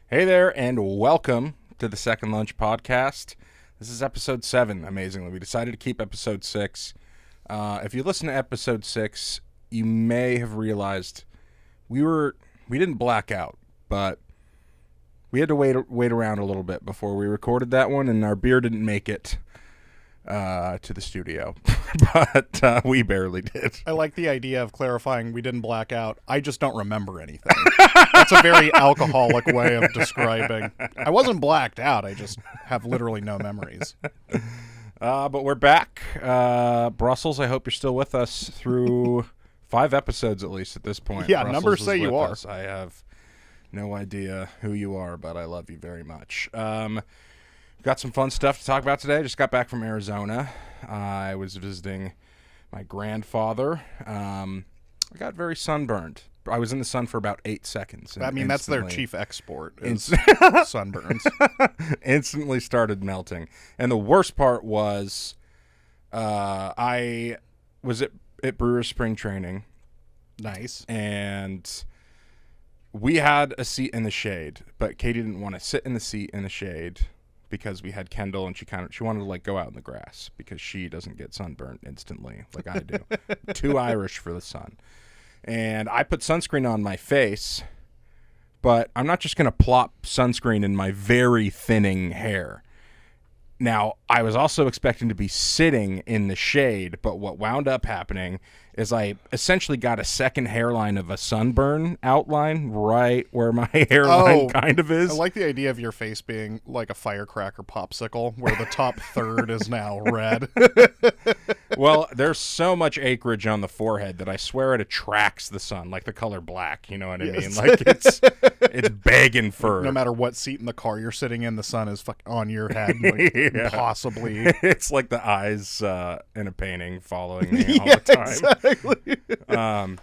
Hey there, and welcome to the Second Lunch Podcast. This is episode 7, amazingly. We decided to keep episode 6. If you listen to episode 6, you may have realized we didn't black out, but we had to wait around a little bit before we recorded that one, and our beer didn't make it to the studio, but we barely did. I like the idea of clarifying we didn't black out. I just don't remember anything. That's a very alcoholic way of describing. I wasn't blacked out. I just have literally no memories. But we're back. Brussels, I hope you're still with us through 5 episodes at least at this point. Yeah, Brussels numbers is say you with are. us. I have no idea who you are, but I love you very much. Got some fun stuff to talk about today. Just got back from Arizona. I was visiting my grandfather. I got very sunburned. I was in the sun for about 8 seconds. I mean, that's their chief export is sunburns. Instantly started melting. And the worst part was I was at Brewers Spring Training. Nice. And we had a seat in the shade, but Katie didn't want to sit in the seat in the shade because we had Kendall, and she wanted to go out in the grass because she doesn't get sunburned instantly like I do. Too Irish for the sun. And I put sunscreen on my face, but I'm not just going to plop sunscreen in my very thinning hair. Now, I was also expecting to be sitting in the shade, but what wound up happening is I essentially got a second hairline of a sunburn outline right where my hairline kind of is. I like the idea of your face being like a firecracker popsicle where the top third is now red. Well, there's so much acreage on the forehead that I swear it attracts the sun, like the color black, you know what I mean? Like it's begging for... No matter what seat in the car you're sitting in, the sun is on your head, Yeah. possibly. It's like the eyes in a painting following me all the time. Exactly.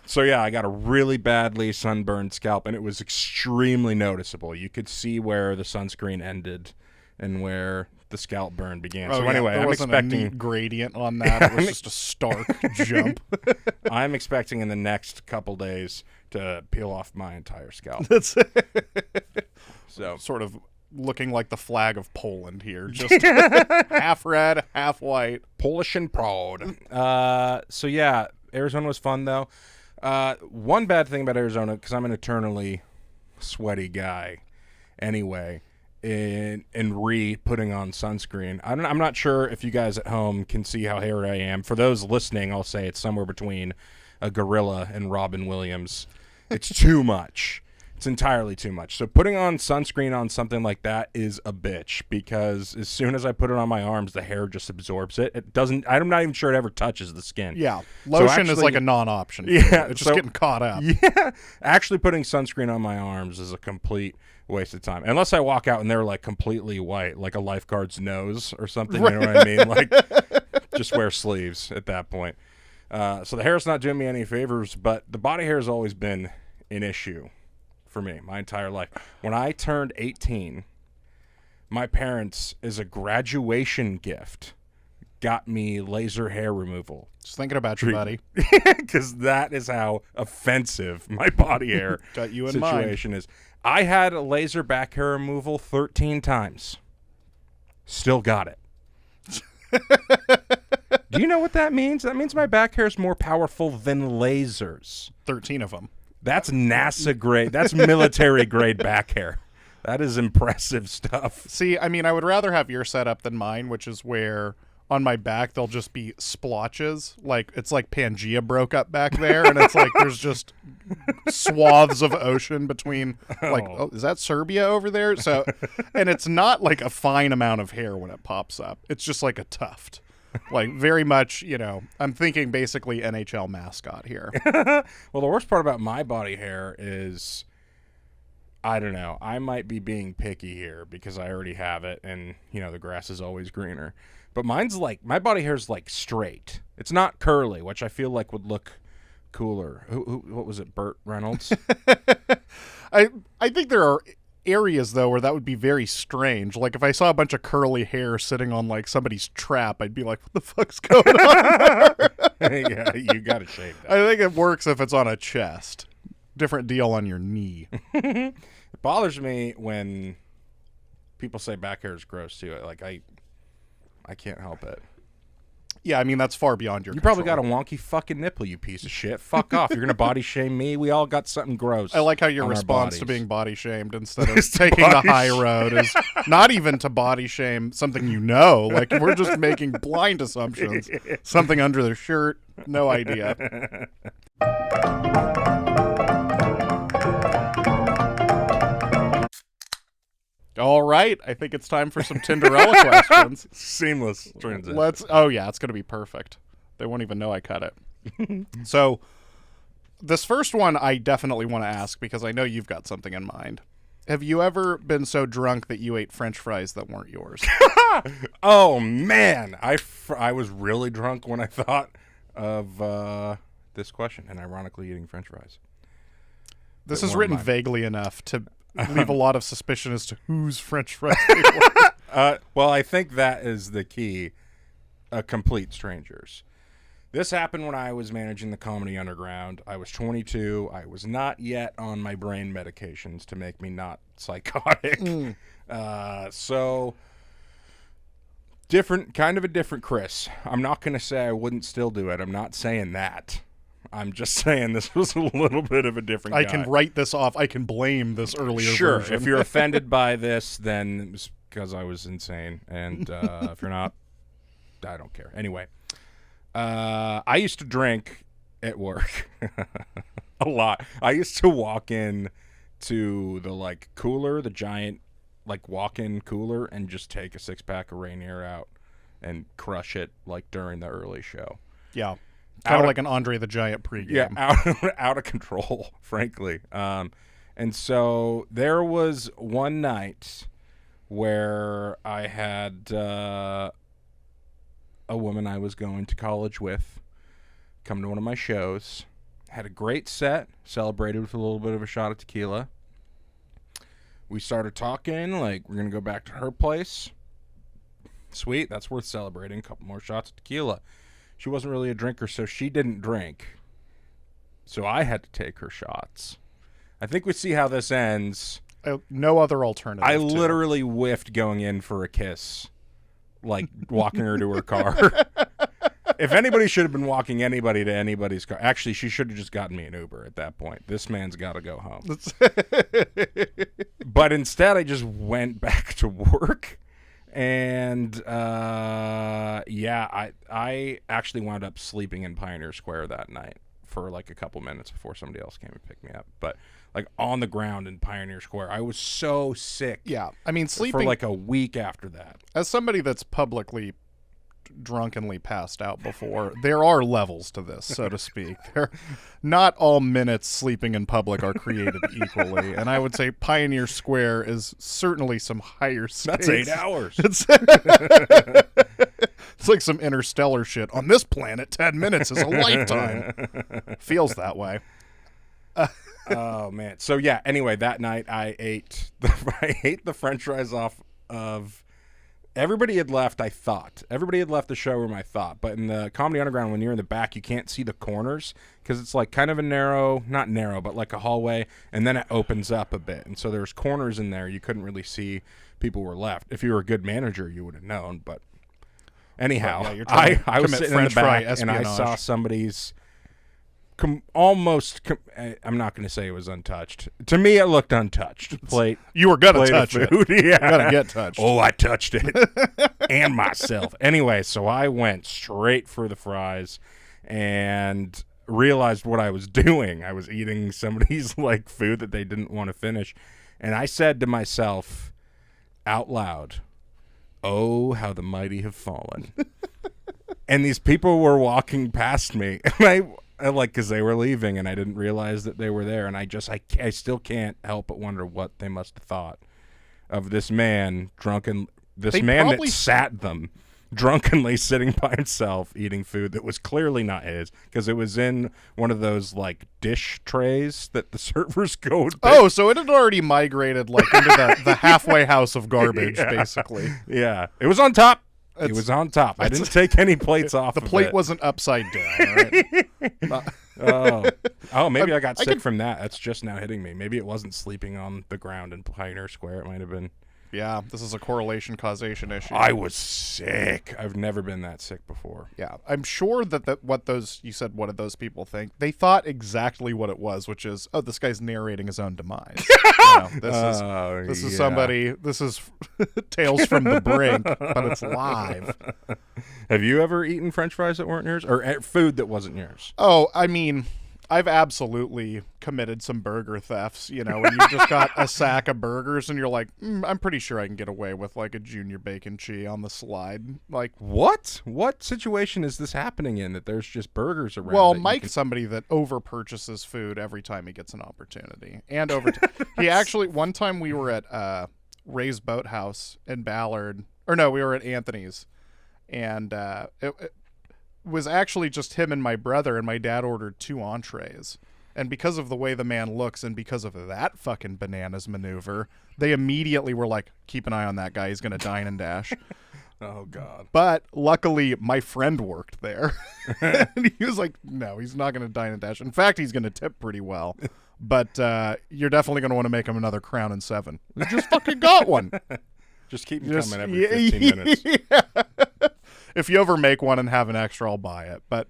So yeah, I got a really badly sunburned scalp, and it was extremely noticeable. You could see where the sunscreen ended and where the scalp burn began. So anyway, there I'm wasn't expecting a neat gradient on that. It was just a stark jump. I'm expecting in the next couple days to peel off my entire scalp. That's So sort of looking like the flag of Poland here, just half red, half white. Polish and proud. So yeah, Arizona was fun though. One bad thing about Arizona, because I'm an eternally sweaty guy anyway, in putting on sunscreen. I'm not sure if you guys at home can see how hairy I am. For those listening, I'll say it's somewhere between a gorilla and Robin Williams. It's too much. It's entirely too much. So putting on sunscreen on something like that is a bitch, because as soon as I put it on my arms, the hair just absorbs it. It doesn't. I'm not even sure it ever touches the skin. Yeah, lotion is like a non-option. Yeah, it's just getting caught up. Yeah, actually putting sunscreen on my arms is a complete waste of time. Unless I walk out and they're like completely white, like a lifeguard's nose or something. Right. You know what I mean? Like, just wear sleeves at that point. So the hair's not doing me any favors, but the body hair has always been an issue for me my entire life. When I turned 18, my parents, as a graduation gift, got me laser hair removal. Just thinking about you, buddy. Because that is how offensive my body hair Got you in situation is. I had a laser back hair removal 13 times. Still got it. Do you know what that means? That means my back hair is more powerful than lasers. 13 of them. That's NASA grade. That's military grade back hair. That is impressive stuff. See, I mean, I would rather have your setup than mine, which is where on my back there'll just be splotches. Like, it's like Pangea broke up back there, and it's like there's just swaths of ocean between, like, oh, is that Serbia over there? So, and it's not like a fine amount of hair when it pops up. It's just like a tuft. Like, very much, you know, I'm thinking basically NHL mascot here. Well, the worst part about my body hair is, I don't know, I might be being picky here because I already have it, and, you know, the grass is always greener. But mine's like, my body hair's like straight. It's not curly, which I feel like would look cooler. What was it, Burt Reynolds? I think there are areas, though, where that would be very strange. Like, if I saw a bunch of curly hair sitting on, like, somebody's trap, I'd be like, what the fuck's going on there? Yeah, you gotta shave that. I think it works if it's on a chest. different deal on your knee. It bothers me when people say back hair is gross too. Like I can't help it. Yeah, I mean, that's far beyond your You control. probably got a wonky fucking nipple, you piece of shit. Fuck off. You're going to body shame me? We all got something gross. I like how your on our response to bodies. being body shamed instead of taking the high road is not even to body shame something you know. Like, we're just making blind assumptions. Something under their shirt, no idea. All right, I think it's time for some Tinderella questions. Seamless transition. Oh yeah, it's going to be perfect. They won't even know I cut it. So, this first one I definitely want to ask because I know you've got something in mind. Have you ever been so drunk that you ate French fries that weren't yours? Oh, man. I was really drunk when I thought of this question, and ironically eating French fries. This That is weren't written mine. vaguely enough to leave a lot of suspicion as to whose French fries they were. Well, I think that is the key. Complete strangers. This happened when I was managing the Comedy Underground. I was 22. I was not yet on my brain medications to make me not psychotic. So, kind of a different Chris. I'm not going to say I wouldn't still do it. I'm not saying that. I'm just saying this was a little bit of a different I guy. can write this off. I can blame this earlier Sure. version. If you're offended by this, then it was because I was insane. And if you're not, I don't care. Anyway, I used to drink at work a lot. I used to walk in to the cooler, the giant walk-in cooler, and just take a 6-pack of Rainier out and crush it during the early show. Yeah. Kind of like an Andre the Giant pregame. Yeah, out of control, frankly. And so there was one night where I had a woman I was going to college with come to one of my shows. Had a great set, celebrated with a little bit of a shot of tequila. We started talking, we're going to go back to her place. Sweet, that's worth celebrating. A couple more shots of tequila. She wasn't really a drinker, so she didn't drink. So I had to take her shots. I think we see how this ends. No other alternative. I literally whiffed going in for a kiss, walking her to her car. If anybody should have been walking anybody to anybody's car, actually, she should have just gotten me an Uber at that point. This man's got to go home. But instead, I just went back to work. And, I actually wound up sleeping in Pioneer Square that night for a couple minutes before somebody else came and picked me up. But, on the ground in Pioneer Square, I was so sick. Yeah. I mean, sleeping... For a week after that. As somebody that's publicly drunkenly passed out before, there are levels to this, so to speak. Not all minutes sleeping in public are created equally, and I would say Pioneer Square is certainly some higher stakes. That's 8 hours. It's like some interstellar shit. On this planet, 10 minutes is a lifetime. Feels that way. Oh man. So yeah, anyway, that night I ate the french fries off of... Everybody had left, I thought. Everybody had left the showroom, I thought. But in the Comedy Underground, when you're in the back, you can't see the corners because it's kind of a not narrow, but a hallway, and then it opens up a bit. And so there's corners in there. You couldn't really see people were left. If you were a good manager, you would have known. But anyhow, Well, yeah, I was sitting in the back, and I espionage. saw somebody's I'm not going to say it was untouched. To me, it looked untouched. You were going to plate of touch it. food. Yeah. You're going to get touched. Oh, I touched it. And myself. Anyway, so I went straight for the fries and realized what I was doing. I was eating somebody's food that they didn't want to finish. And I said to myself out loud, "Oh, how the mighty have fallen." And these people were walking past me. And because they were leaving and I didn't realize that they were there. And I still can't help but wonder what they must have thought of this man that sat them drunkenly sitting by himself eating food that was clearly not his because it was in one of those dish trays that the servers go and pick. Oh, so it had already migrated into the halfway house of garbage, Yeah. basically. Yeah. It was on top. It was on top. I didn't take any plates off. The of plate it. wasn't upside down. Right? Maybe I got sick from that. That's just now hitting me. Maybe it wasn't sleeping on the ground in Pioneer Square. It might have been. Yeah, this is a correlation causation issue. I was sick. I've never been that sick before. Yeah, I'm sure that what did those people think? They thought exactly what it was, which is, oh, this guy's narrating his own demise. This is somebody. This is Tales from the Brink, but it's live. Have you ever eaten French fries that weren't yours, or food that wasn't yours? Oh, I mean, I've absolutely committed some burger thefts, when you just got a sack of burgers and you're like, I'm pretty sure I can get away with like a junior bacon cheese on the slide. Like, what situation is this happening in that there's just burgers around? Well, Mike's somebody that over purchases food every time he gets an opportunity. And he actually, one time we were at Ray's Boathouse in Ballard, we were at Anthony's, and it was actually just him and my brother, and my dad ordered 2 entrees. And because of the way the man looks and because of that fucking bananas maneuver, they immediately were like, keep an eye on that guy. He's going to dine and dash. Oh, God. But luckily, my friend worked there. And he was like, no, he's not going to dine and dash. In fact, he's going to tip pretty well. But you're definitely going to want to make him another Crown and 7. You just fucking got one. Just keep them coming every 15 minutes. Yeah. If you ever make one and have an extra, I'll buy it. But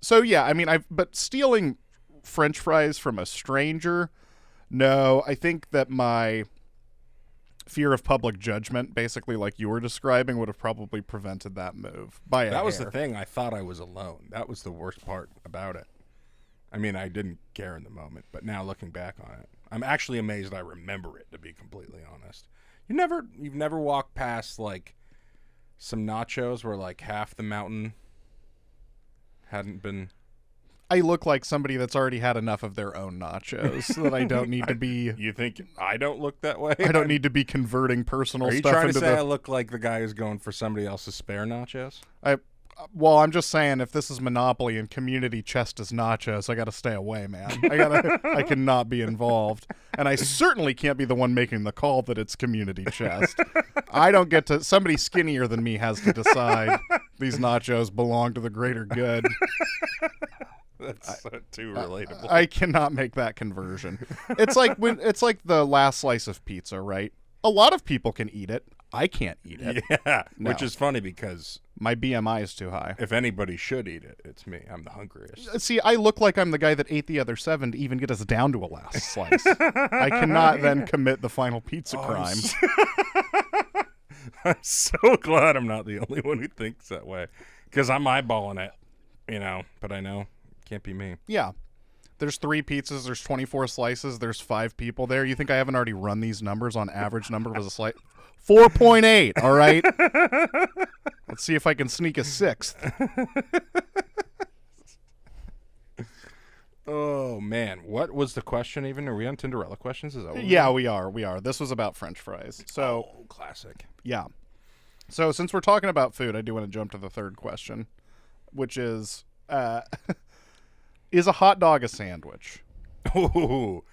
so yeah, I mean, but stealing French fries from a stranger, no. I think that my fear of public judgment, basically like you were describing, would have probably prevented that move by a That was hair. the thing. I thought I was alone. That was the worst part about it. I mean, I didn't care in the moment, but now looking back on it, I'm actually amazed I remember it, to be completely honest. You've never walked past like some nachos where like half the mountain hadn't been. I look like somebody that's already had enough of their own nachos so that I don't need to be. You think I don't look that way? I don't need to be converting personal Are you stuff trying into to say the. I look like the guy who's going for somebody else's spare nachos? Well, I'm just saying, if this is Monopoly and community chest is nachos, I got to stay away, man. I cannot be involved, and I certainly can't be the one making the call that it's community chest. I don't get to. Somebody skinnier than me has to decide these nachos belong to the greater good. That's too relatable. I cannot make that conversion. It's like the last slice of pizza, right? A lot of people can eat it. I can't eat it. Yeah, No. which is funny because My BMI is too high. if anybody should eat it, it's me. I'm the hungriest. See, I look like I'm the guy that ate the other 7 to even get us down to a last slice. I cannot then commit the final pizza crime. I'm so glad I'm not the only one who thinks that way, because I'm eyeballing it, but I know it can't be me. Yeah. There's 3 pizzas, there's 24 slices, there's 5 people there. You think I haven't already run these numbers on average number of a slice? 4.8, all right? Let's see if I can sneak a 6th. Oh, man. What was the question even? Are we on Tinderella questions? Is that what Yeah, we are. This was about French fries. So, classic. yeah. So, since we're talking about food, I do want to jump to the third question, which is a hot dog a sandwich? Ooh.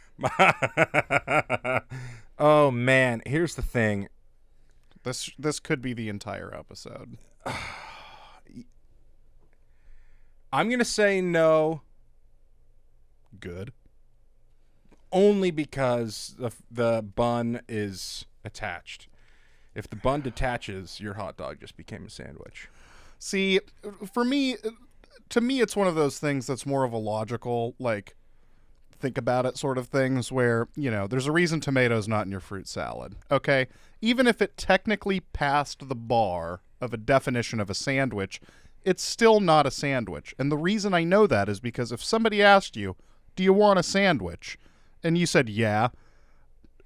Oh, man. Here's the thing. This could be the entire episode. I'm going to say no. Good. Only because the bun is attached. If the bun detaches, your hot dog just became a sandwich. See, to me, it's one of those things that's more of a logical, like, think about it sort of things where, there's a reason tomato's not in your fruit salad. Okay? Even if it technically passed the bar of a definition of a sandwich, it's still not a sandwich. And the reason I know that is because if somebody asked you, do you want a sandwich? And you said, yeah.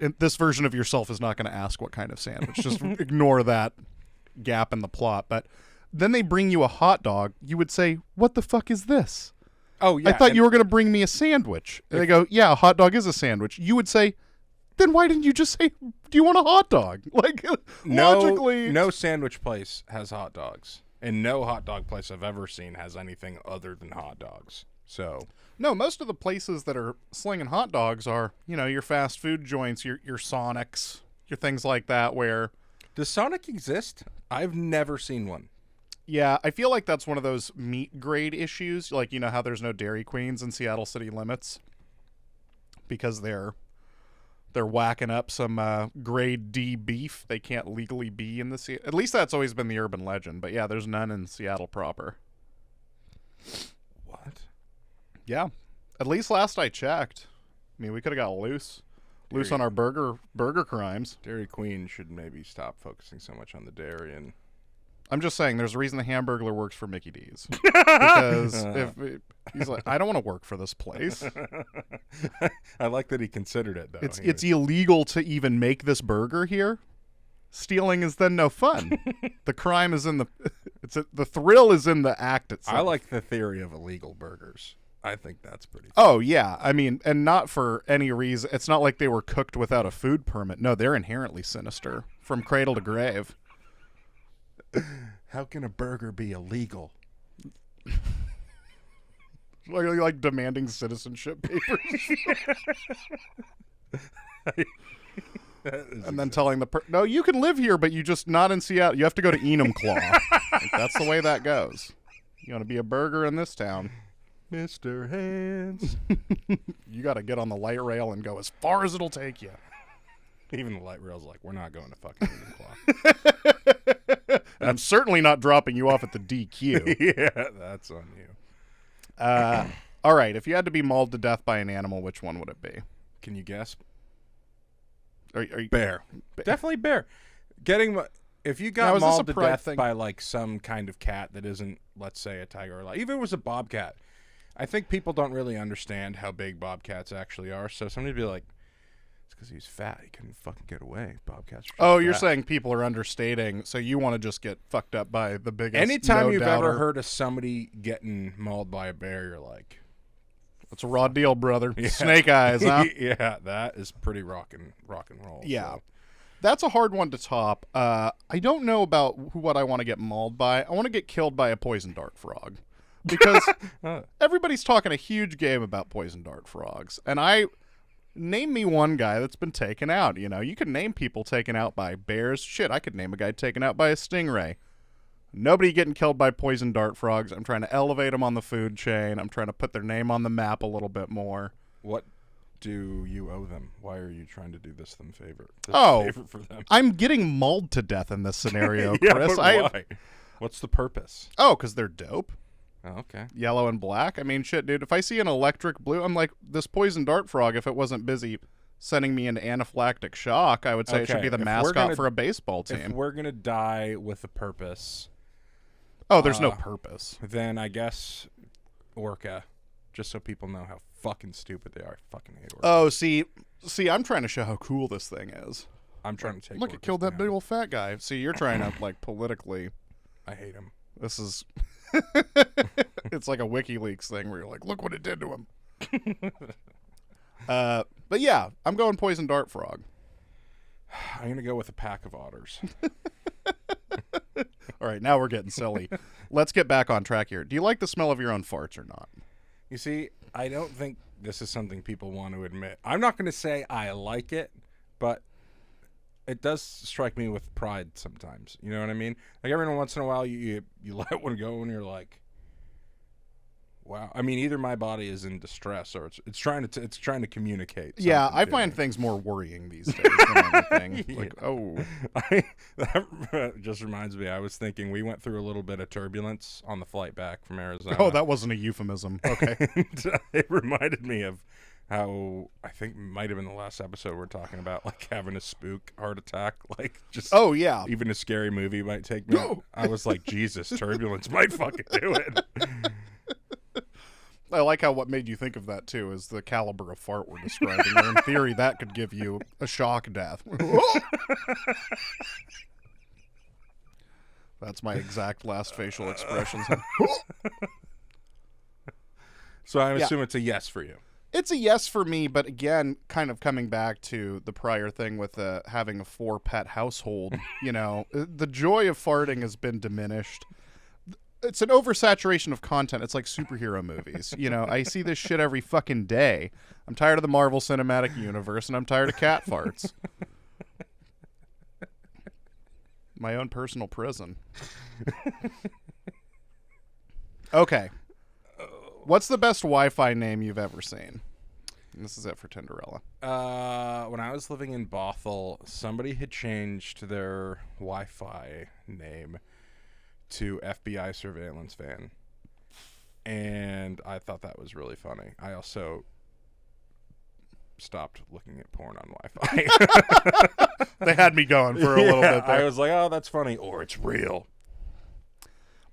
And this version of yourself is not going to ask what kind of sandwich. Just ignore that gap in the plot. But then they bring you a hot dog. You would say, what the fuck is this? Oh, yeah. I thought you were going to bring me a sandwich. And they go, yeah, a hot dog is a sandwich. You would say, then why didn't you just say, do you want a hot dog? Like, logically. No sandwich place has hot dogs. And no hot dog place I've ever seen has anything other than hot dogs. So... No, most of the places that are slinging hot dogs are, your fast food joints, your Sonics, your things like that where... Does Sonic exist? I've never seen one. Yeah, I feel like that's one of those meat grade issues. Like, you know how there's no Dairy Queens in Seattle city limits because they're whacking up some grade D beef. They can't legally be in the At least that's always been the urban legend. But yeah, there's none in Seattle proper. What? Yeah, at least last I checked. I mean, we could have got loose on our burger crimes. Dairy Queen should maybe stop focusing so much on the dairy and. I'm just saying, there's a reason the Hamburglar works for Mickey D's. Because he's like, I don't want to work for this place. I like that he considered it, though. It's illegal to even make this burger here. Stealing is then no fun. The crime is in the thrill is in the act itself. I like the theory of illegal burgers. I think that's pretty fun. Oh, yeah. I mean, and not for any reason. It's not like they were cooked without a food permit. No, they're inherently sinister from cradle to grave. How can a burger be illegal? like demanding citizenship papers. And then telling no, you can live here, but you just not in Seattle. You have to go to Enumclaw. That's the way that goes. You want to be a burger in this town, Mr. Hands. You got to get on the light rail and go as far as it'll take you. Even the light rail's like, we're not going to fucking Enumclaw. I'm certainly not dropping you off at the DQ. Yeah, that's on you. All right, if you had to be mauled to death by an animal, which one would it be? Can you guess? Are you, bear. Definitely bear. If you got mauled to death by like some kind of cat that isn't, let's say, a tiger or like, even if it was a bobcat, I think people don't really understand how big bobcats actually are. So somebody'd be like, it's because he's fat. He couldn't fucking get away. Bobcats. Oh, you're saying people are understating, so you want to just get fucked up by the biggest. Anytime you've ever heard of somebody getting mauled by a bear, you're like, it's a raw deal, brother. Yeah. Snake eyes, huh? Yeah, that is pretty rock and roll. Yeah. So. That's a hard one to top. I don't know about what I want to get mauled by. I want to get killed by a poison dart frog. Because everybody's talking a huge game about poison dart frogs. And name me one guy that's been taken out. You know, you can name people taken out by bears. Shit, I could name a guy taken out by a stingray. Nobody getting killed by poison dart frogs. I'm trying to elevate them on the food chain. I'm trying to put their name on the map a little bit more. What do you owe them? Why are you trying to do this favor? Favor for them? I'm getting mauled to death in this scenario, yeah, Chris. But why? What's the purpose? Oh, because they're dope. Oh, okay. Yellow and black. I mean, shit, dude. If I see an electric blue, I'm like, this poison dart frog, if it wasn't busy sending me into anaphylactic shock, I would say it should be the mascot for a baseball team. If we're going to die with a purpose. Oh, there's no purpose. Then I guess orca, just so people know how fucking stupid they are. I fucking hate orcas. Oh, see, I'm trying to show how cool this thing is. I'm trying to take Look, it killed that big old fat guy. See, you're trying to, like, politically. I hate him. This is... It's like a WikiLeaks thing where you're like, look what it did to him. But yeah, I'm going poison dart frog. I'm going to go with a pack of otters. All right, now we're getting silly. Let's get back on track here. Do you like the smell of your own farts or not? You see, I don't think this is something people want to admit. I'm not going to say I like it, but it does strike me with pride sometimes. You know what I mean? Like every once in a while, you let one go and you're like, wow. I mean, either my body is in distress or it's trying to communicate. Yeah, I find things more worrying these days than anything. Yeah. Like, oh, that just reminds me. I was thinking we went through a little bit of turbulence on the flight back from Arizona. Oh, that wasn't a euphemism. Okay, and, it reminded me of how I think might have been the last episode we're talking about, like having a spook heart attack, like just. Oh yeah, even a scary movie might take me. I was like, Jesus, turbulence might fucking do it. I like how what made you think of that, too, is the caliber of fart we're describing. In theory, that could give you a shock death. That's my exact last facial expressions. So I assume it's a yes for you. It's a yes for me, but again, kind of coming back to the prior thing with having a 4-pet household, you know, the joy of farting has been diminished. It's an oversaturation of content. It's like superhero movies. You know, I see this shit every fucking day. I'm tired of the Marvel Cinematic Universe, and I'm tired of cat farts. My own personal prison. Okay. What's the best Wi-Fi name you've ever seen? And this is it for Tinderella. When I was living in Bothell, somebody had changed their Wi-Fi name to FBI Surveillance Van. And I thought that was really funny. I also stopped looking at porn on Wi-Fi. They had me going for a little bit there. I was like, oh, that's funny, or it's real.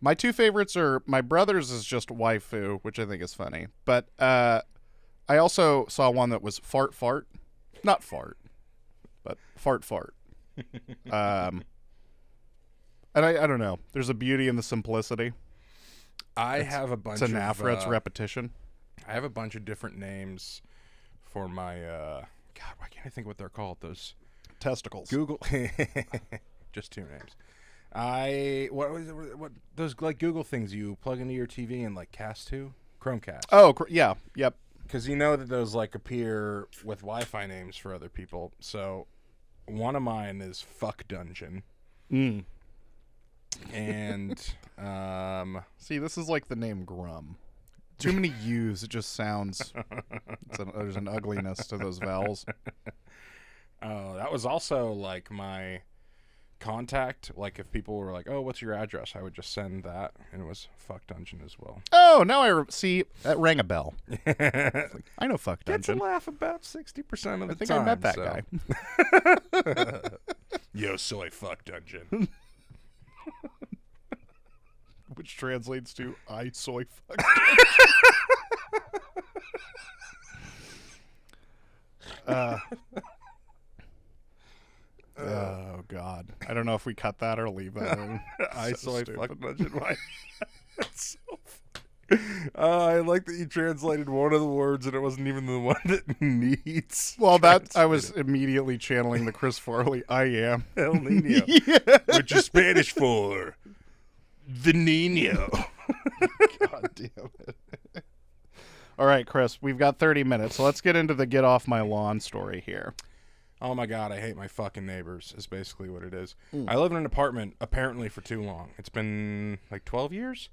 My two favorites are, my brother's is just waifu, which I think is funny. But I also saw one that was fart fart. Not fart, but fart fart. And I don't know. There's a beauty in the simplicity. I have a bunch It's of... anaphora, it's repetition. I have a bunch of different names for my... God, why can't I think what they're called? Those... Testicles. Google... Just two names. What those like Google things you plug into your TV and like cast to? Chromecast. Oh, yeah. Yep. Because you know that those like appear with Wi-Fi names for other people. So one of mine is Fuck Dungeon. Mm. And See, this is like the name Grum. Too many U's. It just sounds... there's an ugliness to those vowels. Oh, that was also like my contact. Like if people were like, oh, what's your address? I would just send that. And it was Fuck Dungeon as well. Oh, now see, that rang a bell. I know Fuck Dungeon. Gets a laugh about 60% of the I think time. I met that guy. Yo, soy Fuck Dungeon. Which translates to I soy fuck. Oh God! I don't know if we cut that or leave that in. I So soy stupid. Fuck Dungeon. Why? That's so funny. I like that you translated one of the words and it wasn't even the one that needs. Well, that I was immediately channeling the Chris Farley. I am El Nino, which is Spanish for the Nino. God damn it! All right, Chris, we've got 30 minutes, so let's get into the get off my lawn story here. Oh my God, I hate my fucking neighbors is basically what it is. I live in an apartment apparently for too long. It's been like 12 years.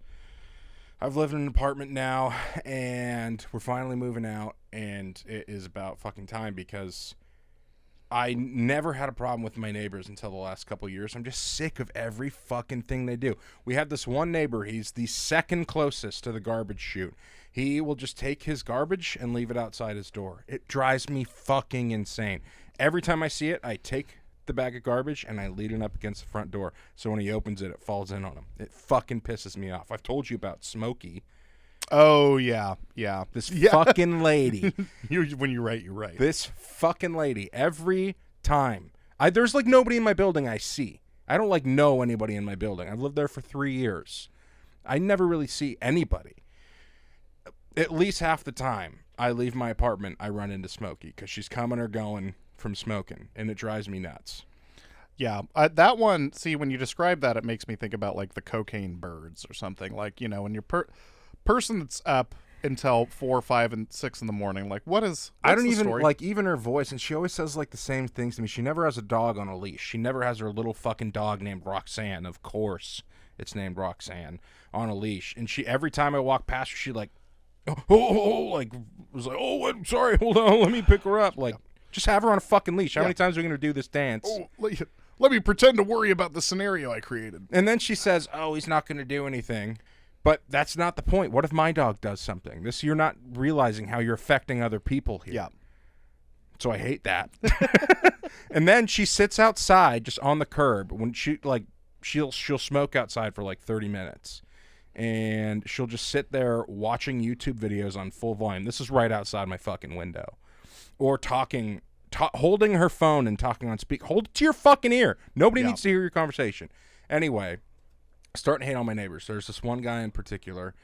I've lived in an apartment now and we're finally moving out and it is about fucking time because I never had a problem with my neighbors until the last couple of years. I'm just sick of every fucking thing they do. We have this one neighbor. He's the second closest to the garbage chute. He will just take his garbage and leave it outside his door. It drives me fucking insane. Every time I see it, I take the bag of garbage and I lead it up against the front door. So when he opens it, it falls in on him. It fucking pisses me off. I've told you about Smokey. Oh yeah. This fucking lady. When you're right, you're right. This fucking lady. Every time. There's like nobody in my building I see. I don't like know anybody in my building. I've lived there for 3 years. I never really see anybody. At least half the time I leave my apartment, I run into Smokey because she's coming or going from smoking, and it drives me nuts. Yeah, that one, see, when you describe that, it makes me think about, like, the cocaine birds or something. Like, you know, when you're person that's up until 4, 5, and 6 in the morning, like, I don't even, story? like, even her voice, and she always says, like, the same things to me. She never has a dog on a leash. She never has her little fucking dog named Roxanne. Of course it's named Roxanne on a leash. And every time I walk past her, she, like, like, was like, oh, I'm sorry, hold on, let me pick her up. Like, just have her on a fucking leash. How many times are we going to do this dance? Oh, let me pretend to worry about the scenario I created. And then she says, oh, he's not going to do anything. But that's not the point. What if my dog does something? You're not realizing how you're affecting other people here. Yeah. So I hate that. And then she sits outside just on the curb when she'll smoke outside for like 30 minutes. And she'll just sit there watching YouTube videos on full volume. This is right outside my fucking window. Or holding her phone and talking on speak. Hold it to your fucking ear. Nobody needs to hear your conversation. Anyway, starting to hate all my neighbors. There's this one guy in particular.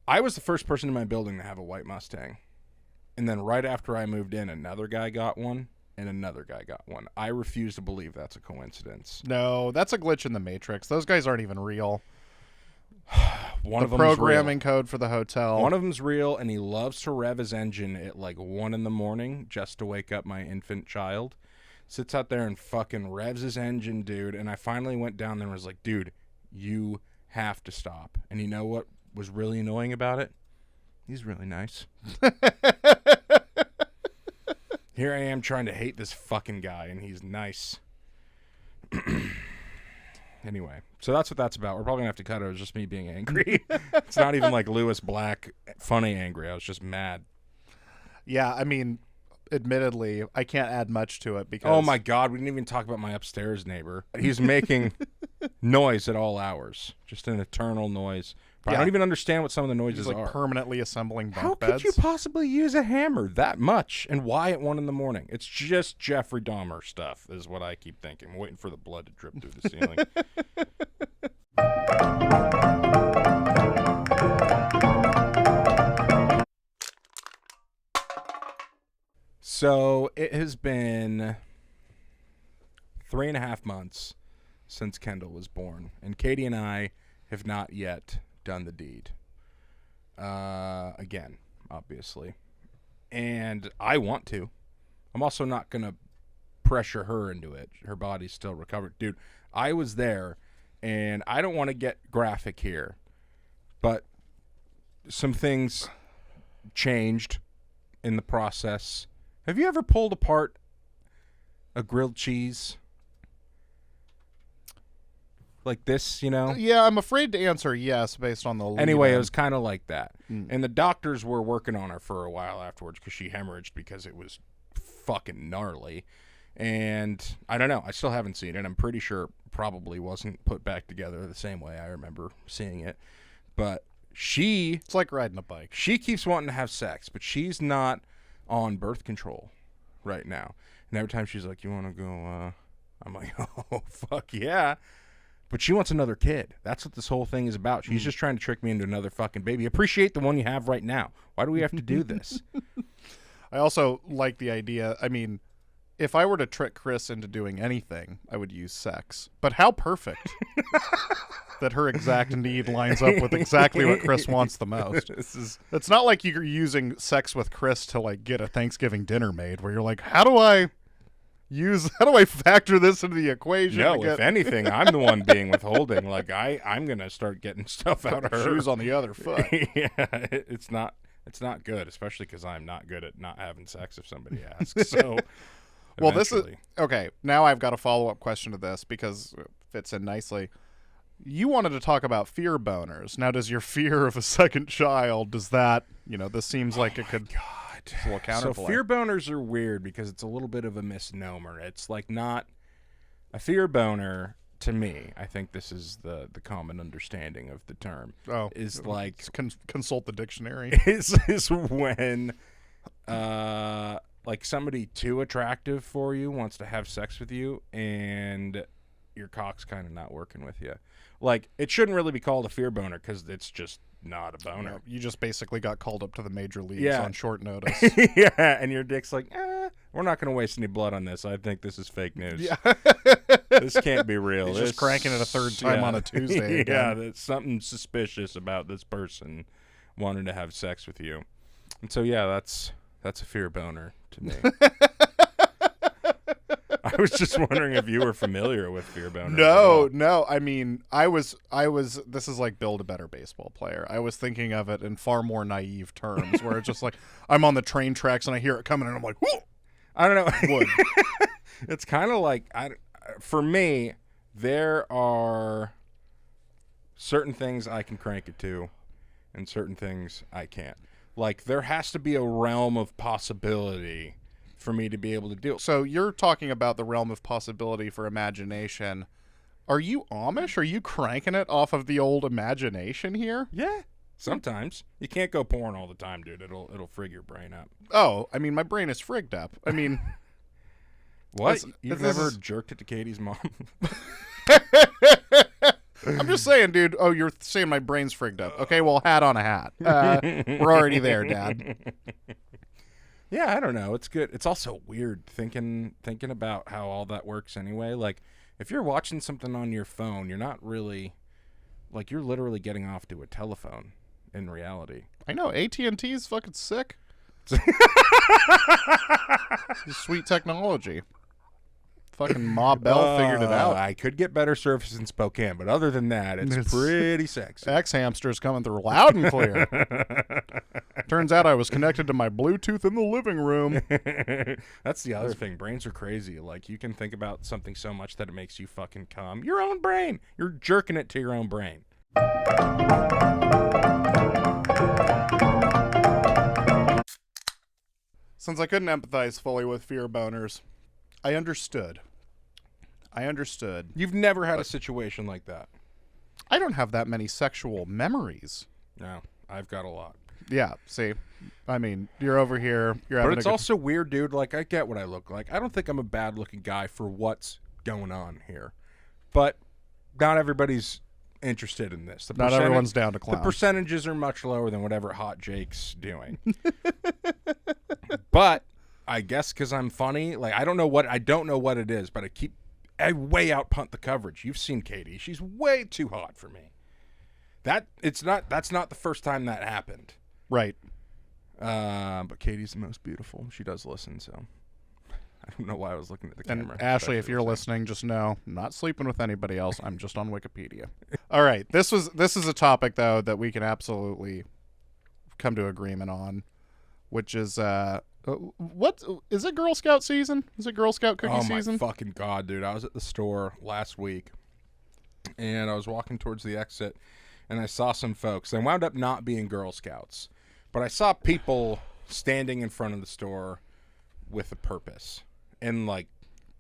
I was the first person in my building to have a white Mustang. And then right after I moved in, another guy got one, and another guy got one. I refuse to believe that's a coincidence. No, that's a glitch in the Matrix. Those guys aren't even real. One of the them's programming real. code for the hotel. One of them's real, and he loves to rev his engine at like 1 a.m. just to wake up my infant child. sits out there and fucking revs his engine, dude. And I finally went down there and was like, dude, you have to stop. And you know what was really annoying about it? He's really nice. Here I am trying to hate this fucking guy, and he's nice. Anyway, so that's what that's about. We're probably going to have to cut it. It was just me being angry. It's not even like Lewis Black funny angry. I was just mad. Yeah, I mean, admittedly, I can't add much to it because... Oh, my God. We didn't even talk about my upstairs neighbor. He's making noise at all hours. Just an eternal noise. But I don't even understand what some of the noises He's like are. permanently assembling bunk How beds. could you possibly use a hammer that much? And why at 1 a.m? It's just Jeffrey Dahmer stuff, is what I keep thinking. I'm waiting for the blood to drip through the ceiling. So it has been 3.5 months since Kendall was born, and Katie and I have not yet done the deed. Again, obviously. And I want to. I'm also not going to pressure her into it. Her body's still recovered. Dude, I was there, and I don't want to get graphic here, but some things changed in the process. Have you ever pulled apart a grilled cheese? Like this, you know? Yeah, I'm afraid to answer yes based on the lead Anyway, in. it was kind of like that. And the doctors were working on her for a while afterwards because she hemorrhaged because it was fucking gnarly. And I don't know. I still haven't seen it. I'm pretty sure it probably wasn't put back together the same way I remember seeing it. But It's like riding a bike. she keeps wanting to have sex, but she's not on birth control right now. And every time she's like, you want to go, I'm like, oh, fuck yeah. But she wants another kid. That's what this whole thing is about. She's just trying to trick me into another fucking baby. Appreciate the one you have right now. Why do we have to do this? I also like the idea. I mean, if I were to trick Chris into doing anything, I would use sex. But how perfect that her exact need lines up with exactly what Chris wants the most. It's not like you're using sex with Chris to like get a Thanksgiving dinner made where you're like, how do I factor this into the equation? No, if anything, I'm the one being withholding. Like I'm gonna start getting stuff out of her. Shoes on the other foot. Yeah, it's not good, especially because I'm not good at not having sex if somebody asks. So, well, this is eventually. okay. Now I've got a follow-up question to this because it fits in nicely. You wanted to talk about fear boners. Now, does your fear of a second child, does that, this seems like it could... God. So fear boners are weird because it's a little bit of a misnomer. It's like not a fear boner to me. I think this is the common understanding of the term. Oh, is like consult the dictionary. is when like somebody too attractive for you wants to have sex with you and your cock's kind of not working with you. Like it shouldn't really be called a fear boner because it's just not a boner. No, you just basically got called up to the major leagues on short notice. Yeah, and your dick's like, we're not going to waste any blood on this. I think this is fake news. Yeah. This can't be real. He's just cranking it a third time on a Tuesday again. Yeah, there's something suspicious about this person wanting to have sex with you. And so, yeah, that's a fear boner to me. I was just wondering if you were familiar with fear boners. No. I mean, I was. This is like build a better baseball player. I was thinking of it in far more naive terms, where it's just like I'm on the train tracks and I hear it coming and I'm like, whoa! I don't know. Wood. It's kind of like for me, there are certain things I can crank it to, and certain things I can't. Like there has to be a realm of possibility for me to be able to do it. So you're talking about the realm of possibility for imagination. Are you Amish? Are you cranking it off of the old imagination here? Yeah, sometimes. You can't go porn all the time, dude. It'll frig your brain up. Oh, I mean, my brain is frigged up. I mean... What? You've never jerked it to Katie's mom? I'm just saying, dude. Oh, you're saying my brain's frigged up. Okay, well, hat on a hat. We're already there, Dad. Yeah, I don't know. It's good. It's also weird thinking about how all that works anyway. Like, if you're watching something on your phone, you're not really, like, you're literally getting off to a telephone in reality. I know. AT&T is fucking sick. Sweet technology. Fucking Ma Bell figured it out. I could get better service in Spokane, but other than that, it's pretty sexy. X-Hamster's coming through loud and clear. Turns out I was connected to my Bluetooth in the living room. That's the other thing. Brains are crazy. Like, you can think about something so much that it makes you fucking come. Your own brain. You're jerking it to your own brain. Since I couldn't empathize fully with fear boners, I understood. You've never had a situation like that. I don't have that many sexual memories. No, I've got a lot. Yeah, see, I mean, you're over here. You're having But it's also weird, dude. Like, I get what I look like. I don't think I'm a bad-looking guy for what's going on here. But not everybody's interested in this. Not everyone's down to clown. The percentages are much lower than whatever Hot Jake's doing. But I guess because I'm funny, like, I don't know what it is, but I way out punt the coverage. You've seen Katie. She's way too hot for me. That's not the first time that happened. Right. But Katie's the most beautiful. She does listen, so I don't know why I was looking at the camera. And Ashley, if you're listening, just know I'm not sleeping with anybody else. I'm just on Wikipedia. All right. This is a topic though that we can absolutely come to agreement on, which is what is it? Girl Scout season? Is it Girl Scout cookie season? Oh my fucking god, dude! I was at the store last week, and I was walking towards the exit, and I saw some folks. They wound up not being Girl Scouts, but I saw people standing in front of the store with a purpose, and like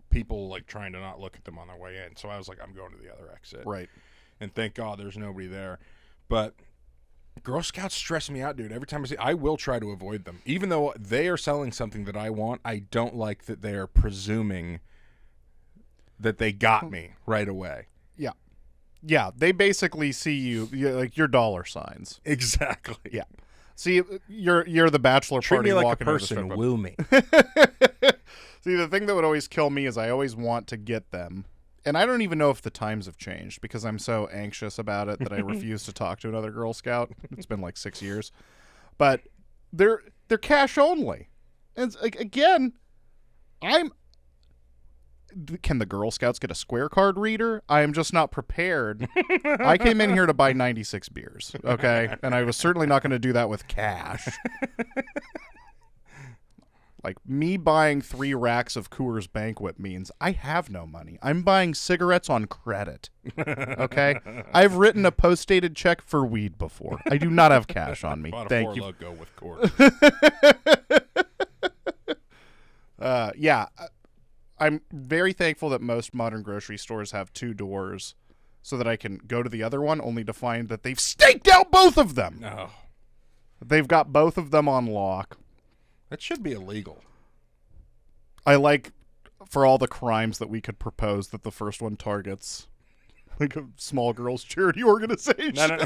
people like trying to not look at them on their way in. So I was like, I'm going to the other exit, Right. and thank God there's nobody there. But Girl Scouts stress me out, dude. Every time I will try to avoid them. Even though they are selling something that I want, I don't like that they are presuming that they got me right away. Yeah. Yeah, they basically see you like your dollar signs. Exactly. Yeah. See, you're the bachelor Treat party me like a walking into the person, strip club. woo me. See, the thing that would always kill me is I always want to get them. And I don't even know if the times have changed because I'm so anxious about it that I refuse to talk to another Girl Scout. It's been like 6 years. But they're cash only. And it's, like, again, can the Girl Scouts get a square card reader? I am just not prepared. I came in here to buy 96 beers, okay? And I was certainly not going to do that with cash. Like, me buying 3 racks of Coors Banquet means I have no money. I'm buying cigarettes on credit, okay? I've written a post-dated check for weed before. I do not have cash on me. Thank you. Logo with Coors. Yeah, I'm very thankful that most modern grocery stores have 2 doors so that I can go to the other one only to find that they've staked out both of them. No. They've got both of them on lock. That should be illegal. I like, for all the crimes that we could propose, that the first one targets like a small girls charity organization. No.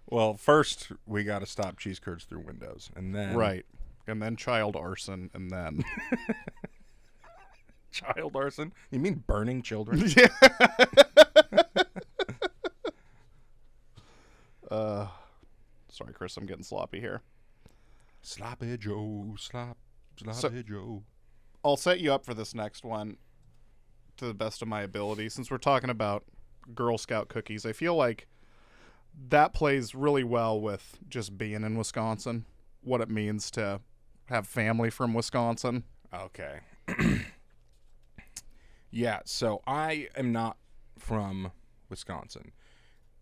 Well, first we got to stop cheese curds through windows, and then Right. And then child arson, and then child arson. You mean burning children? yeah. Sorry, Chris, I'm getting sloppy here. Sloppy Joe, sloppy Joe. I'll set you up for this next one to the best of my ability. Since we're talking about Girl Scout cookies, I feel like that plays really well with just being in Wisconsin, what it means to have family from Wisconsin. Okay. Yeah, so I am not from Wisconsin.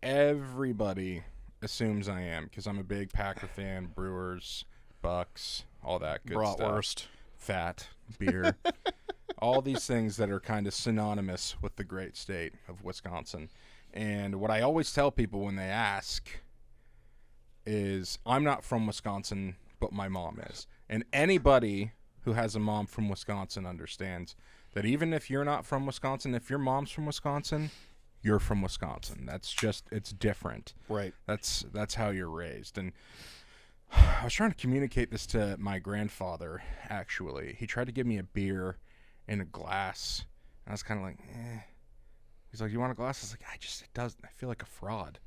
Everybody assumes I am because I'm a big Packer fan, Brewers, Bucks, all that good Bratwurst. stuff. Fat, beer, all these things that are kind of synonymous with the great state of Wisconsin. And what I always tell people when they ask is, I'm not from Wisconsin, but my mom is. And anybody who has a mom from Wisconsin understands that even if you're not from Wisconsin, if your mom's from Wisconsin, you're from Wisconsin. That's just, it's different. Right. That's how you're raised. And I was trying to communicate this to my grandfather, actually. He tried to give me a beer in a glass. And I was kind of like, eh. He's like, you want a glass? I was like, it doesn't. I feel like a fraud.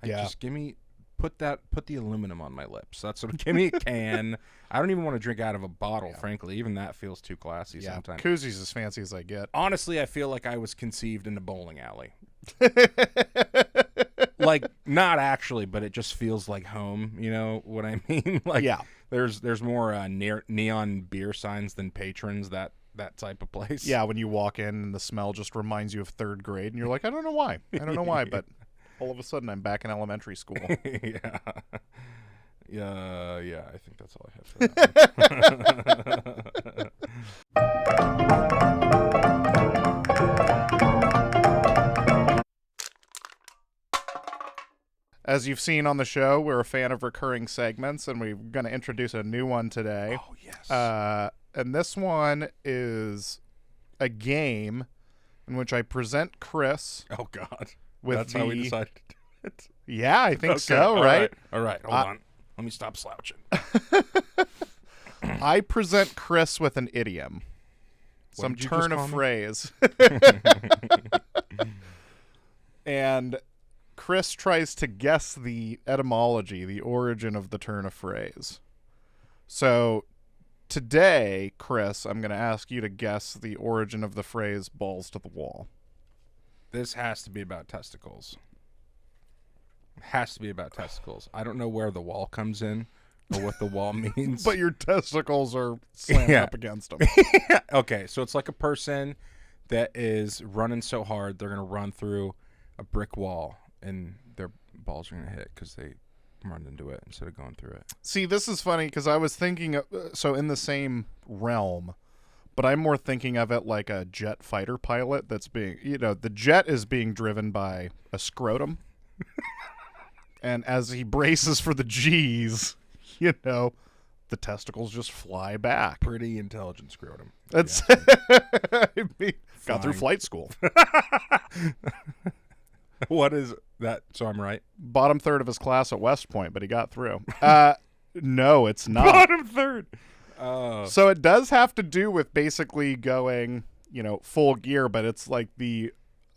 Yeah. Just give me put the aluminum on my lips. That's what. Give me a can. I don't even want to drink out of a bottle, frankly. Even that feels too classy sometimes. Koozies as fancy as I get. Honestly, I feel like I was conceived in a bowling alley. Like, not actually, but it just feels like home. You know what I mean? Like, there's more neon beer signs than patrons. That type of place. Yeah, when you walk in and the smell just reminds you of third grade, and you're like, I don't know why, but all of a sudden I'm back in elementary school. Yeah. I think that's all I have for that. As you've seen on the show, we're a fan of recurring segments, and we're going to introduce a new one today. Oh, yes. And this one is a game in which I present Chris. Oh, God. With That's how we decided to do it. Yeah, I think so, right? All right. Hold on. Let me stop slouching. I present Chris with an idiom. Some turn of phrase. And Chris tries to guess the etymology, the origin of the turn of phrase. So today, Chris, I'm going to ask you to guess the origin of the phrase balls to the wall. This has to be about testicles. Has to be about testicles. I don't know where the wall comes in or what the wall means. But your testicles are slammed up against them. Okay, so it's like a person that is running so hard they're going to run through a brick wall and their balls are going to hit because they run into it instead of going through it. See, this is funny because I was thinking, so in the same realm, but I'm more thinking of it like a jet fighter pilot that's being, the jet is being driven by a scrotum. And as he braces for the G's, the testicles just fly back. Pretty intelligent scrotum. That's got through flight school. What is that? So I'm right. Bottom third of his class at West Point, but he got through. No, it's not. Bottom third. So it does have to do with basically going, full gear, but it's like I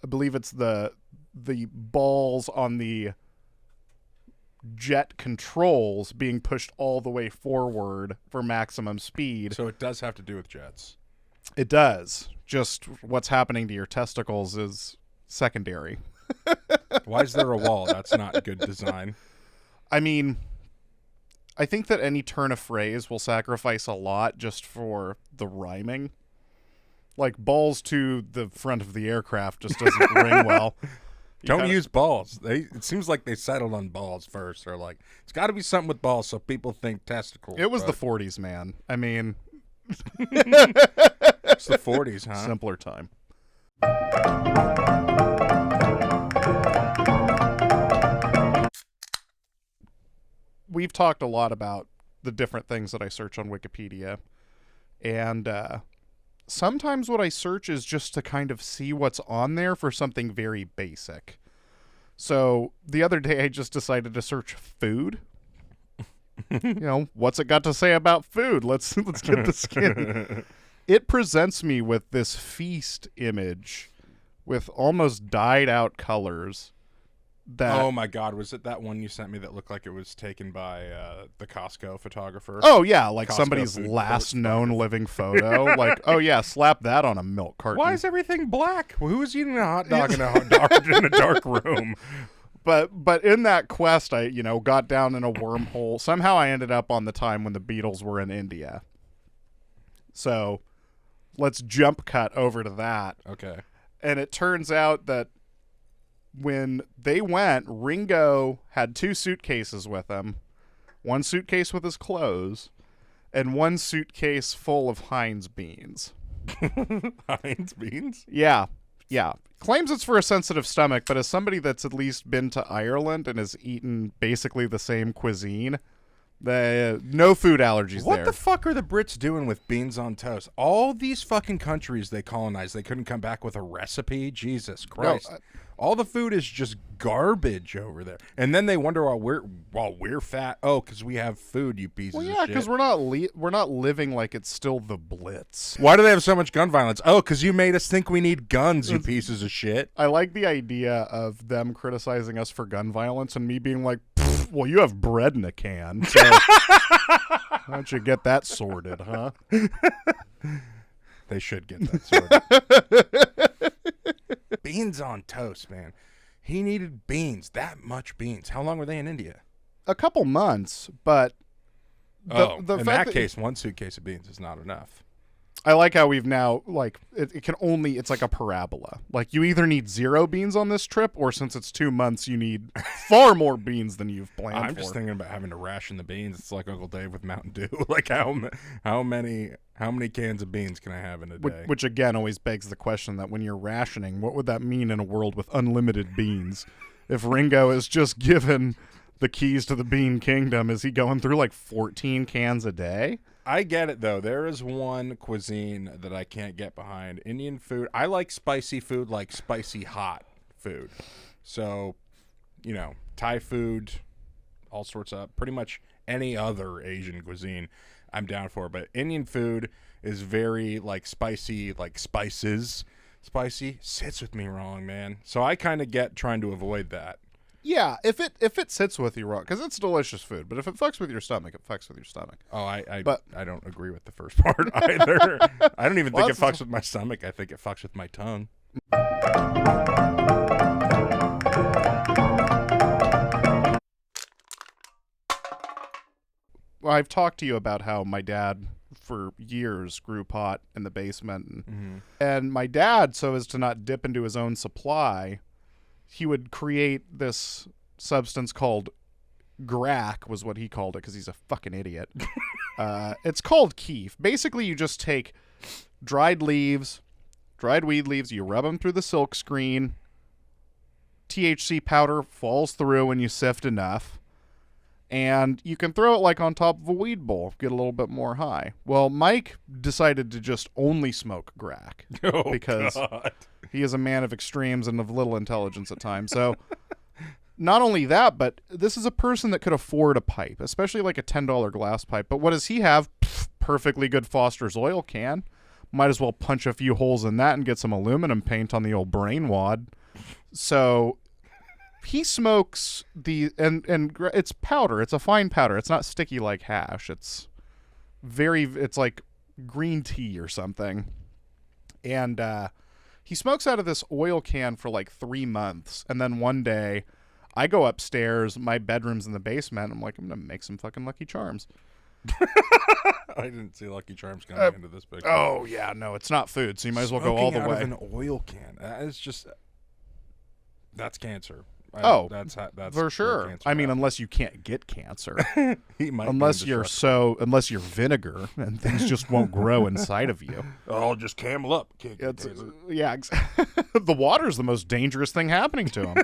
believe it's the balls on the jet controls being pushed all the way forward for maximum speed. So it does have to do with jets. It does. Just what's happening to your testicles is secondary. Why is there a wall? That's not good design. I mean, I think that any turn of phrase will sacrifice a lot just for the rhyming. Like balls to the front of the aircraft just doesn't ring well. Don't use balls. It seems like they settled on balls first. They're like, it's got to be something with balls so people think testicles. It was the 40s, man. I mean, it's the 40s, huh? Simpler time. We've talked a lot about the different things that I search on Wikipedia, and sometimes what I search is just to kind of see what's on there for something very basic. So the other day I just decided to search food. What's it got to say about food? Let's get the skin. It presents me with this feast image with almost dyed out colors. Oh my God, was it that one you sent me that looked like it was taken by the Costco photographer? Oh yeah, like Costco somebody's last known living photo. Like, oh yeah, slap that on a milk carton. Why is everything black? Well, who's eating a hot dog in a dark room? But in that quest, I got down in a wormhole. Somehow I ended up on the time when the Beatles were in India. So let's jump cut over to that. Okay. And it turns out that when they went, Ringo had 2 suitcases with him. One suitcase with his clothes, and one suitcase full of Heinz beans. Heinz beans? Yeah. Claims it's for a sensitive stomach, but as somebody that's at least been to Ireland and has eaten basically the same cuisine, no food allergies there. What the fuck are the Brits doing with beans on toast? All these fucking countries they colonized, they couldn't come back with a recipe? Jesus Christ. No, All the food is just garbage over there. And then they wonder why we're fat. Oh, because we have food, you pieces Well, of yeah, shit. because we're not living like it's still the Blitz. Why do they have so much gun violence? Oh, because you made us think we need guns, you pieces of shit. I like the idea of them criticizing us for gun violence and me being like, well, you have bread in a can, so why don't you get that sorted, huh? They should get that sorted. Beans on toast, man. He needed beans, that much beans. How long were they in India? A couple months, but the in fact that that case, one suitcase of beans is not enough. I like how we've now, like, it's like a parabola. Like, you either need 0 beans on this trip, or since it's 2 months, you need far more beans than you've planned for. I'm just thinking about having to ration the beans. It's like Uncle Dave with Mountain Dew. Like, how many cans of beans can I have in a day? Which again, always begs the question that when you're rationing, what would that mean in a world with unlimited beans? If Ringo is just given the keys to the bean kingdom, is he going through, like, 14 cans a day? I get it, though. There is one cuisine that I can't get behind. Indian food. I like spicy food, like spicy hot food. So, Thai food, all sorts of, pretty much any other Asian cuisine I'm down for. But Indian food is very, like, spicy, like spices. Spicy sits with me wrong, man. So I kind of get trying to avoid that. Yeah, if it sits with you wrong, because it's delicious food, but if it fucks with your stomach, it fucks with your stomach. Oh, I don't agree with the first part either. I don't even think it fucks with my stomach. I think it fucks with my tongue. Well, I've talked to you about how my dad, for years, grew pot in the basement. And my dad, so as to not dip into his own supply, he would create this substance called grack, was what he called it, because he's a fucking idiot. It's called keef. Basically, you just take dried weed leaves, you rub them through the silk screen, THC powder falls through when you sift enough, and you can throw it like on top of a weed bowl, get a little bit more high. Well, Mike decided to just only smoke grack because God. He is a man of extremes and of little intelligence at times. So not only that, but this is a person that could afford a pipe, especially like a $10 glass pipe. But what does he have? Perfectly good Foster's oil can. Might as well punch a few holes in that and get some aluminum paint on the old brain wad. So he smokes and it's powder. It's a fine powder. It's not sticky like hash. It's like green tea or something. And he smokes out of this oil can for like 3 months. And then one day I go upstairs, my bedroom's in the basement. I'm like, I'm going to make some fucking Lucky Charms. I didn't see Lucky Charms coming into this picture. Oh, yeah, no, it's not food. So you might as well go all the Smoking out way. of an oil can. That's cancer. That's for sure. cancer I mean, bad. unless you can't get cancer. He might unless you're vinegar and things just won't grow inside of you. Oh, just camel up. Can't get cancer. Yeah, the water's the most dangerous thing happening to him.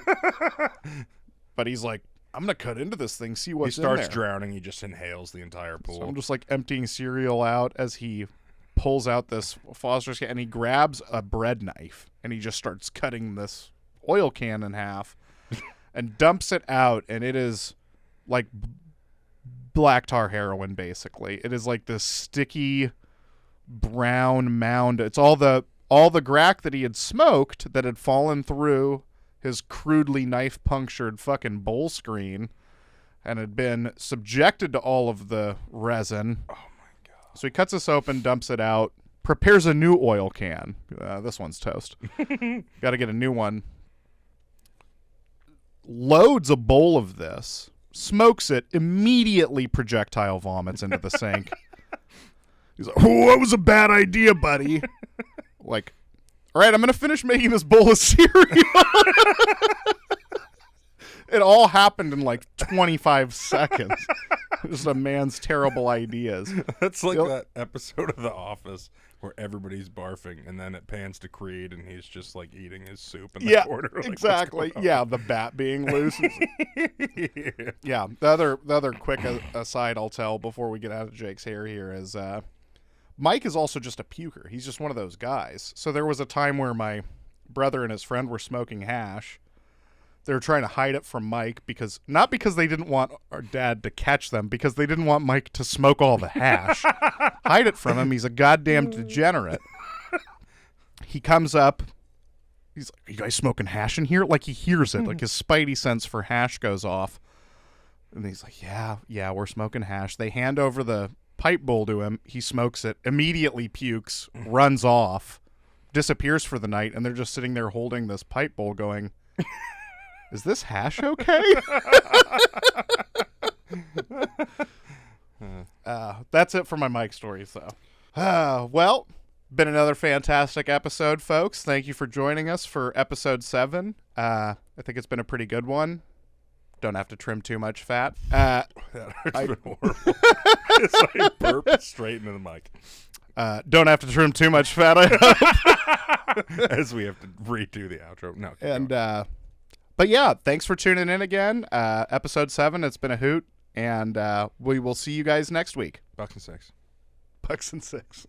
But he's like, I'm gonna cut into this thing, see what's He starts in there. drowning. He just inhales the entire pool. So I'm just like emptying cereal out as he pulls out this Foster's can, and he grabs a bread knife and he just starts cutting this oil can in half and dumps it out, and it is like black tar heroin. Basically, it is like this sticky brown mound. It's all the grack that he had smoked that had fallen through his crudely knife punctured fucking bowl screen and had been subjected to all of the resin. Oh my God. So he cuts this open, dumps it out, prepares a new oil can. This one's toast. Got to get a new one. Loads a bowl of this, smokes it, immediately projectile vomits into the sink. He's like, oh, that was a bad idea, buddy. Like, all right, I'm going to finish making this bowl of cereal. It all happened in like 25 seconds. Just a man's terrible ideas. That's like that episode of The Office where everybody's barfing, and then it pans to Creed, and he's just like eating his soup in the corner. Like, exactly. Yeah, the bat being loose. Yeah. The other quick aside I'll tell before we get out of Jake's hair here is Mike is also just a puker. He's just one of those guys. So there was a time where my brother and his friend were smoking hash. They were trying to hide it from Mike not because they didn't want our dad to catch them, because they didn't want Mike to smoke all the hash. Hide it from him. He's a goddamn degenerate. He comes up. He's like, "Are you guys smoking hash in here?" Like, he hears it. Like, his spidey sense for hash goes off. And he's like, yeah, we're smoking hash. They hand over the pipe bowl to him. He smokes it, immediately pukes, runs off, disappears for the night, and they're just sitting there holding this pipe bowl going, is this hash okay? That's it for my Mike stories, though. Well, been another fantastic episode, folks. Thank you for joining us for episode 7. I think it's been a pretty good one. Don't have to trim too much fat. That hurts been horrible. It's like burp straight into the mic. Don't have to trim too much fat, I hope. As we have to redo the outro. No. And but yeah, thanks for tuning in again. Episode 7, it's been a hoot, and we will see you guys next week. Bucks and 6. Bucks and 6.